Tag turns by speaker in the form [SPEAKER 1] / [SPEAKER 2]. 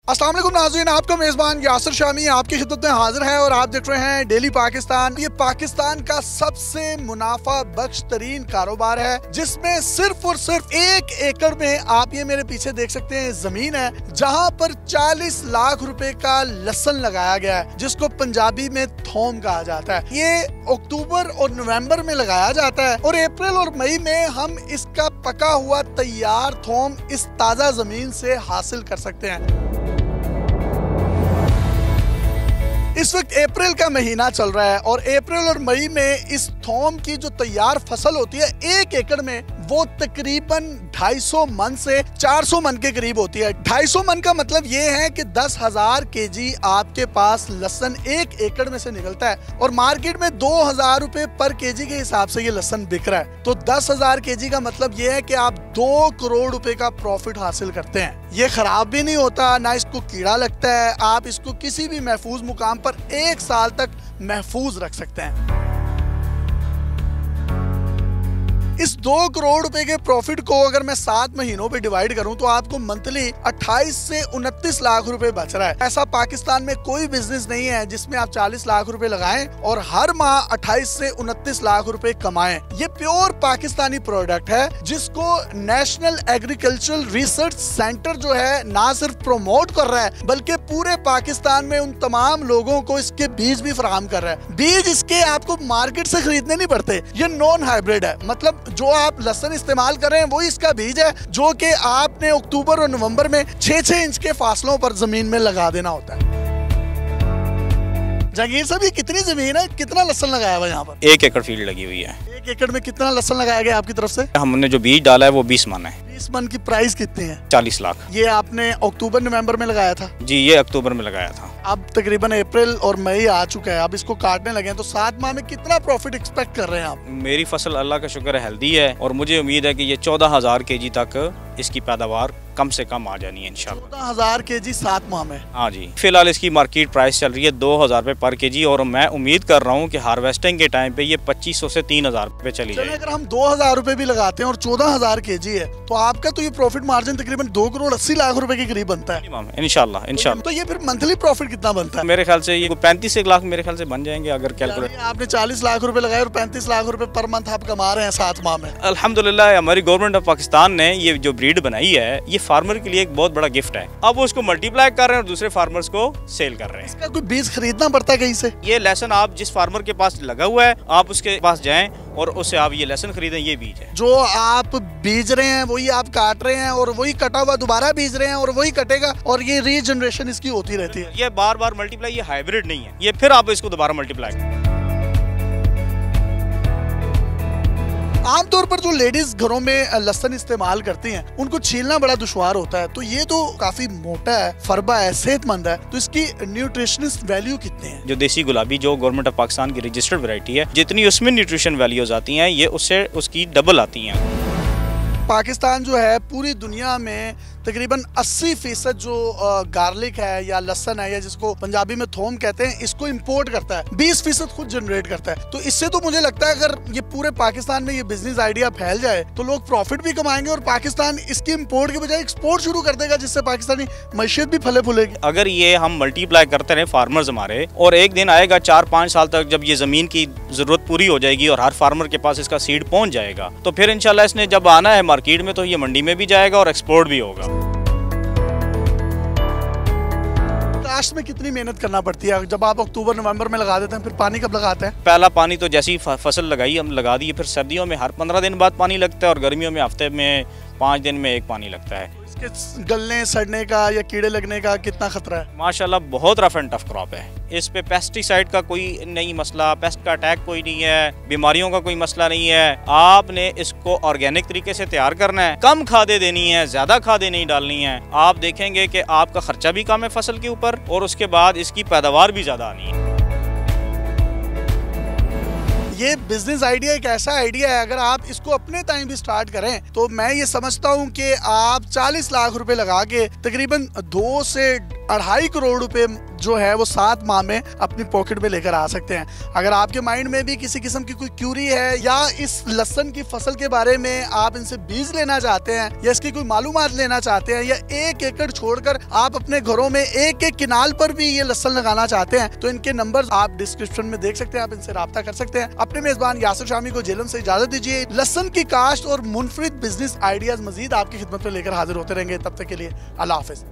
[SPEAKER 1] अस्सलाम वालेकुम नाज़रीन, आपका मेज़बान यासिर शामी आपकी खिदमत में हाजिर है और आप देख रहे हैं डेली पाकिस्तान। ये पाकिस्तान का सबसे मुनाफा बख्श तरीन कारोबार है, जिसमें सिर्फ और सिर्फ 1 एकड़ में आप ये मेरे पीछे देख सकते हैं जमीन है, जहां पर 40 लाख रुपए का लहसन लगाया गया है, जिसको पंजाबी में थोम कहा जाता है। ये अक्टूबर और नवंबर में लगाया जाता है और अप्रैल और मई में हम इसका पका हुआ तैयार थोम इस ताज़ा जमीन से हासिल कर सकते हैं। इस वक्त अप्रैल का महीना चल रहा है और अप्रैल और मई में इस थोम की जो तैयार फसल होती है 1 एकड़ में, वो तकरीबन 250 मन से 400 मन के करीब होती है। 250 मन का मतलब ये है कि 10,000 केजी आपके पास लहसन 1 एकड़ में से निकलता है और मार्केट में 2,000 रुपए पर केजी के हिसाब से ये लहसन बिक रहा है। तो 10,000 केजी का मतलब ये है कि आप 2 करोड़ रुपए का प्रॉफिट हासिल करते हैं। ये खराब भी नहीं होता, ना इसको कीड़ा लगता है। आप इसको किसी भी महफूज मुकाम पर 1 साल तक महफूज रख सकते हैं। इस 2 करोड़ रुपए के प्रॉफिट को अगर मैं 7 महीनों पे डिवाइड करूं तो आपको मंथली 28 से 29 लाख रुपए बच रहा है। ऐसा पाकिस्तान में कोई बिजनेस नहीं है जिसमें आप 40 लाख रुपए लगाएं और हर माह 28 से 29 लाख रुपए कमाएं। ये प्योर पाकिस्तानी प्रोडक्ट है, जिसको नेशनल एग्रीकल्चरल रिसर्च सेंटर जो है ना सिर्फ प्रमोट कर रहा है, बल्कि पूरे पाकिस्तान में उन तमाम लोगों को इसके बीज भी फराहम कर रहा है। बीज इसके आपको मार्केट से खरीदने नहीं पड़ते। ये नॉन हाइब्रिड है, मतलब जो आप लहसन इस्तेमाल कर रहे हैं वो इसका बीज है, जो कि आपने अक्टूबर और नवंबर में 6-6 इंच के फासलों पर जमीन में लगा देना होता है। जहांगीर साहब, ये कितनी जमीन है, कितना लहसन लगाया हुआ यहाँ पर?
[SPEAKER 2] 1 एकड़ फील्ड लगी हुई है।
[SPEAKER 1] 1 एकड़ में कितना लहसन लगाया गया आपकी तरफ से?
[SPEAKER 2] हमने जो बीज डाला है वो 20 मन है।
[SPEAKER 1] 20 मन की प्राइस कितनी है?
[SPEAKER 2] 40 लाख।
[SPEAKER 1] ये आपने अक्टूबर नवंबर में लगाया था?
[SPEAKER 2] जी, ये अक्टूबर में लगाया था।
[SPEAKER 1] अब तकरीबन अप्रैल और मई आ चुका है, अब इसको काटने लगे हैं, तो 7 माह में कितना प्रॉफिट एक्सपेक्ट कर रहे हैं आप?
[SPEAKER 2] मेरी फसल अल्लाह का शुक्र है हेल्दी है और मुझे उम्मीद है कि ये 14,000 केजी तक इसकी पैदावार कम से कम आ जानी है इंशाल्लाह।
[SPEAKER 1] 14,000 केजी 7 माह में?
[SPEAKER 2] हाँ जी। फिलहाल इसकी मार्केट प्राइस चल रही है 2,000 रुपए पर केजी और मैं उम्मीद कर रहा हूँ कि हार्वेस्टिंग के टाइम पे ये 2,500 से 3,000 रुपए चली जाए।
[SPEAKER 1] अगर हम 2,000 रुपए भी लगाते हैं और 14,000 केजी है, तो आपका तो ये प्रॉफिट मार्जिन तकरीबन 2 करोड़ 80 लाख रुपए के करीब बनता है
[SPEAKER 2] इंशाल्लाह।
[SPEAKER 1] तो ये फिर मंथली प्रॉफिट कितना बनता है?
[SPEAKER 2] मेरे ख्याल से ये 35 लाख मेरे ख्याल से बन जाएंगे अगर कैलकुलेट।
[SPEAKER 1] आपने 40 लाख रुपए लगाए और 35 लाख रुपए पर मंथ आप कमा रहे हैं 7 माह में।
[SPEAKER 2] अल्हम्दुलिल्लाह, हमारी गवर्नमेंट ऑफ पाकिस्तान ने ये जो ब्रीड बनाई है, ये फार्मर के लिए एक बहुत बड़ा गिफ्ट है। अब वो उसको मल्टीप्लाई कर रहे हैं और दूसरे फार्मर्स को सेल कर रहे हैं।
[SPEAKER 1] इसका कोई बीज खरीदना पड़ता है कहीं से?
[SPEAKER 2] ये लहसन आप जिस फार्मर के पास लगा हुआ है, आप उसके पास जाएं और उससे आप ये लहसन खरीदें। ये बीज है
[SPEAKER 1] जो आप बीज रहे हैं वही आप काट रहे हैं और वही कटा हुआ दोबारा बीज रहे हैं और वही कटेगा और ये रीजनरेशन इसकी होती रहती है।
[SPEAKER 2] ये बार बार मल्टीप्लाई, ये हाइब्रिड नहीं है, ये फिर आप इसको दोबारा मल्टीप्लाई।
[SPEAKER 1] आमतौर पर जो लेडीज घरों में लहसन इस्तेमाल करती हैं, उनको छीलना बड़ा दुश्वार होता है, तो ये तो काफी मोटा है, फरबा है, सेहतमंद है, तो इसकी न्यूट्रिशनिस्ट वैल्यू कितनी है?
[SPEAKER 2] जो देसी गुलाबी जो गवर्नमेंट ऑफ पाकिस्तान की रजिस्टर्ड वैरायटी है, जितनी उसमें न्यूट्रिशन वैल्यूज आती हैं, ये उससे उसकी डबल आती हैं।
[SPEAKER 1] पाकिस्तान जो है पूरी दुनिया में तकरीबन 80% जो गार्लिक है या लहसन है या जिसको पंजाबी में थोम कहते हैं, इसको इंपोर्ट करता है। 20% खुद जनरेट करता है। तो इससे तो मुझे लगता है अगर ये पूरे पाकिस्तान में ये बिजनेस आइडिया फैल जाए तो लोग प्रॉफिट भी कमाएंगे और पाकिस्तान इसकी इंपोर्ट के बजाय एक्सपोर्ट शुरू कर देगा, जिससे पाकिस्तानी मैशियत भी फले फूलेगी।
[SPEAKER 2] अगर ये हम मल्टीप्लाई करते रहे फार्मर्स हमारे, और एक दिन आएगा 4-5 साल तक जब ये जमीन की जरूरत पूरी हो जाएगी और हर फार्मर के पास इसका सीड पहुंच जाएगा, तो फिर इंशाल्लाह इसने जब आना है मार्केट में तो ये मंडी में भी जाएगा और एक्सपोर्ट भी होगा।
[SPEAKER 1] काश्त में कितनी मेहनत करना पड़ती है? जब आप अक्टूबर नवंबर में लगा देते हैं, फिर पानी कब लगाते हैं?
[SPEAKER 2] पहला पानी तो जैसी फसल लगाई हम लगा दी, फिर सर्दियों में हर 15 दिन बाद पानी लगता है और गर्मियों में हफ्ते में 5 दिन में 1 पानी लगता है।
[SPEAKER 1] इसके गलने सड़ने का या कीड़े लगने का कितना खतरा है?
[SPEAKER 2] माशाल्लाह बहुत रफ एंड टफ क्रॉप है। इस पे पेस्टिसाइड का कोई नहीं मसला, पेस्ट का अटैक कोई नहीं है, बीमारियों का कोई मसला नहीं है। आपने इसको ऑर्गेनिक तरीके से तैयार करना है, कम खादें देनी है, ज्यादा खादें नहीं डालनी है। आप देखेंगे कि आपका खर्चा भी कम है फसल के ऊपर और उसके बाद इसकी पैदावार भी ज्यादा आनी है।
[SPEAKER 1] ये बिजनेस आइडिया एक ऐसा आइडिया है, अगर आप इसको अपने टाइम भी स्टार्ट करें तो मैं ये समझता हूँ कि आप 40 लाख रुपए लगा के तकरीबन 2 से 2.5 करोड़ रुपए जो है वो 7 माह में अपनी पॉकेट में लेकर आ सकते हैं। अगर आपके माइंड में भी किसी किस्म की कोई क्यूरी है या इस लहसुन की फसल के बारे में आप इनसे बीज लेना चाहते हैं या इसकी कोई मालूमात लेना चाहते हैं या 1 एकड़ छोड़कर आप अपने घरों में एक किनाल पर भी ये लहसुन लगाना चाहते हैं तो इनके नंबर आप डिस्क्रिप्शन में देख सकते हैं, आप इनसे राब्ता कर सकते हैं। अपने मेजबान यासिर शामी को जेलम से इजाजत दीजिए। लहसुन की काश्त और मुनफरिद बिजनेस आइडियाज मजीद आपकी खिदमत में लेकर हाजिर होते रहेंगे। तब तक के लिए अल्लाह हाफिज।